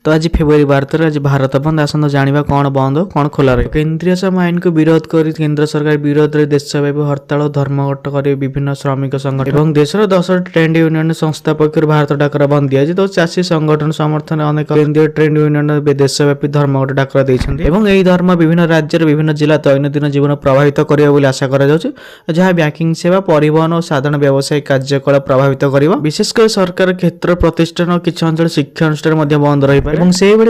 तो आज फेब्रुआरी 12 आज भारत बंद आसत जाना कौन बंद कौन खोला रहे। केंद्रीय श्रम आईन को विरोध कर केंद्र सरकार विरोध में देशव्यापी हड़ताल और धर्मघट कर विभिन्न श्रमिक संगठन और देशर 10 ट्रेड यूनियन संस्था पक्ष भारत डाकरा बंद दिया तो चाषी संगठन समर्थन अनेक केंद्रीय ट्रेड यूनियन देशव्यापी धर्मघट डाकरा देते धर्म विभिन्न राज्य विभिन्न जिला दैनन्दिन जीवन प्रभावित कर आशा करा बैंकिंग सेवा परिवहन और साधारण व्यावसायिक कार्यकलाप प्रभावित कर विशेषकर सरकार क्षेत्र प्रतिष्ठान और किसी अंचल शिक्षा अनुष्ठान बंद रही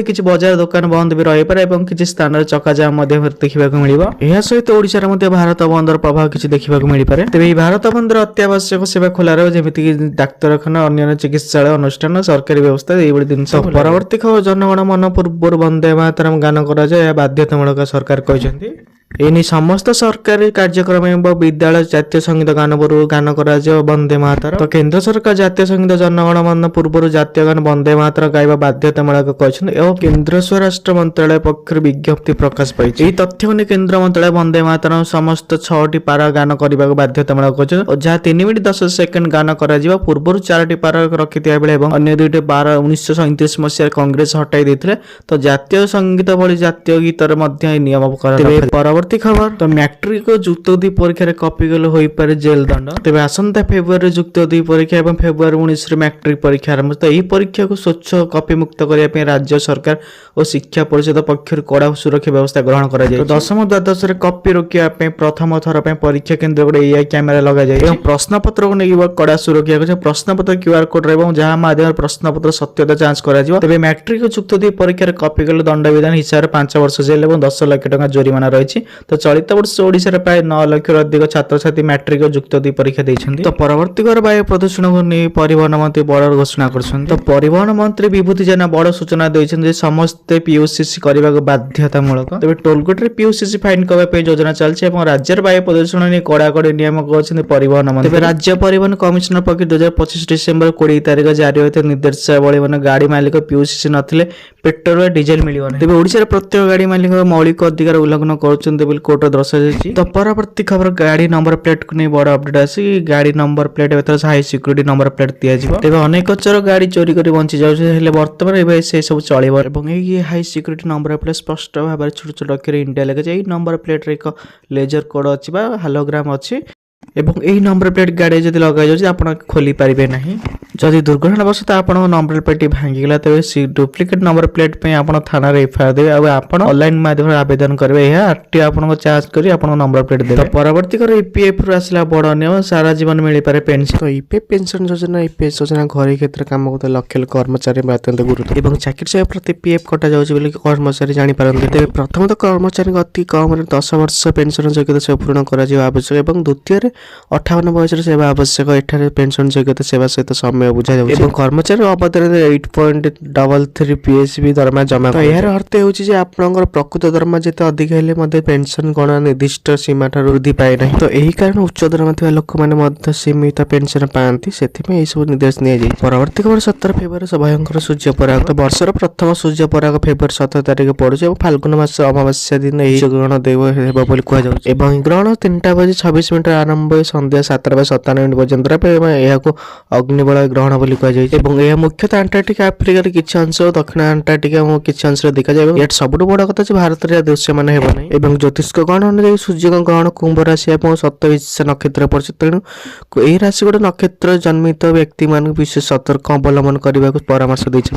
किसी बजार दुकान बंद भी रही पारे किसी स्थान चकाजाम देखा मिल यह सहित ओडिशा भारत बंदर प्रभाव किसी देखा मिल पारे। तेज भारत बंदर अत्यावश्यक सेवा खोला रही डाक्तरखाना अन्य चिकित्सा अनुष्ठान सरकारी व्यवस्था ये जिन परवर्ती खबर जनगण मन पूर्व वंदे मातरम गान कर बाध्यतामूलक सरकार कहते एने समस्त सरकारी कार्यक्रम एवं विद्यालय जातीय संगीत गान पूर्व गान कर वंदे मातर तो केंद्र सरकार जातीय संगीत जनगण मन पूर्व जातीय गान वंदे मातर गायबा बाध्यतामूलक कहते और केंद्र स्वराष्ट्र मंत्रालय पक्ष विज्ञप्ति प्रकाश पाई तथ्य केंद्र मंत्रालय वंदे मातर समस्त 6टी पारा गान करने बाध्यतामूलक कहते जहाँ 3 मिनिट 10 सेकेंड गान कर पूर्व 4टी पारा रखि अन्य 2टी 1937 मसीह कांग्रेस हटाई देते तो जातीय संगीत भली जातीय गीतर नियम परवर्ती खबर तो मैट्रिक और जुक्त 2 परीक्षा कॉपी गले हो पारे जेल दंड। तेज आसंता फेब्रुआरी जुक्त 2 परीक्षा और फेब्रुआरी 19 मैट्रिक परीक्षा आरंभ तो यही परीक्षा को स्वच्छ कॉपी मुक्त करने राज्य सरकार और शिक्षा परिषद पक्षर कड़ा सुरक्षा व्यवस्था ग्रहण कर दशम द्वादश कॉपी रोकने प्रथम थर परीक्षा केन्द्र गोटे एआई कैमेरा लगे प्रश्न पत्र को लेकिन कड़ा सुरक्षा प्रश्नपत्र क्यूआर कोड रहा जहां माध्यम प्रश्नपत्र सत्यता जांच कर मैट्रिक और जुक्त 2 परीक्षा कॉपी गले दंड विधान हिसाब से 5 वर्ष जेल और 10 लाख टका जोरिमाना रही तो चलित वर्ष ओडिशा प्राय 9 लाख अधिक छात्र छात्री मैट्रिक और जुक्त 2 परीक्षा देते तो परवर्ती कर वायु प्रदूषण को नहीं परिवहन मंत्री बड़ घोषणा कर तो परिवहन मंत्री विभूति जेना बड़ सूचना देते समस्त पीयूसीसी करने बाध्यतामूलक तेज टोलगेट पीयूसीसी फाइन करने योजना चलती राज्य वायु प्रदूषण नहीं कड़ाकड़ी नियम कहते परिवहन मंत्री राज्य परिवहन कमिशनर पक्ष 2025 डिसेम्बर 20 तारिख जारी होता निर्देशावली मान गाड़ी मालिक पीयूसीसी नथिले पेट्रोल और डीजेल मिलियो तेज ओडिशा प्रत्येक गाड़ी मालिक मौलिक अधिकार उल्लंघन कर कोर्ट दर्शाई तो परवर्ती खबर गाड़ी नंबर प्लेट को नहीं बड़ अपडेट आसी गाड़ी number plate high security number plate दिया तेज अनेक चर गाड़ी चोरी कर बंची जाए बर्तमान से सब चलो हाई सिक्यूरिटी नंबर प्लेट स्पष्ट भाव में छोट छोट अक्षर इंडिया लगे नंबर प्लेट एक लेजर कोड अच्छी हालोग्राम अच्छी एवं यही नंबर प्लेट गाड़ी जब लगे आप खोली पारे ना जदि दुर्घटनावश आप नंबर प्लेट भांगीगला तेज डुप्लिकेट नंबर प्लेट पे आप थाना एफआईआर देवे आप ऑनलाइन माध्यम आवेदन करेंगे यह आरटीओ आपको चार्ज कर नंबर प्लेट देवे परवर्ती कर ईपीएफ रु आसला बड़ नियम सारा जीवन मिल पारे पेंशन तो ईपीएफ पेंशन योजना ईपीएस योजना घर क्षेत्र काम करते लक्ष लक्ष कर्मचारी अत्यंत गुरुत्व और चाकरी सेवा प्रति पीएफ कटा जाऊँगी कर्मचारी जापारती तेज प्रथम तो कर्मचारी अति कम 10 वर्ष पेंशन योग्यता सेवा पूर्ण कर आवश्यक और द्वितीय 58 बयस सेवा आवश्यक एठारे पेंशन योग्यता सेवा सहित समय बुझा जाऊँ कर्मचारी अवधि 8.33 पीएसबी दरमा जमा तो यार अर्थ हो आपंकर प्रकृत दरमा जिते अधिक हेले पेंशन गणना निर्दिष्ट सीमा ठार वृद्धि पाए ना तो यही कारण उच्च दरमा लोक मैंने सीमित पेंशन पाती से सब निर्देश नि परवर्ती खबर 17 फेब्रुआरी भयंकर सूर्य पराग तो वर्षर प्रथम सूर्य पराग फेब्रुआरी 17 तारिख पड़ुचे और फाल्गुन मास अमावास्या दिन यही ग्रहण देव कहु ग्रहण 3:26 आरंभ संध्या 7:57 पर्यंत अग्निबल ग्रहण बोली कह मुख्यतः अंटार्कटिका आफ्रिकार किसी अंश दक्षिण अंटार्कटिका किसी अंश देखा जाए ये सब बड़ कथा भारत में दृश्य मान हो ज्योतिष गणन अनुसार सूर्य ग्रहण कुंभ राशि और सप्तविंश नक्षत्र पड़े तेणु यही राशि गोटे नक्षत्र जन्मित व्यक्ति मान विशेष सतर्क अवलंबन करने को परामर्श देते।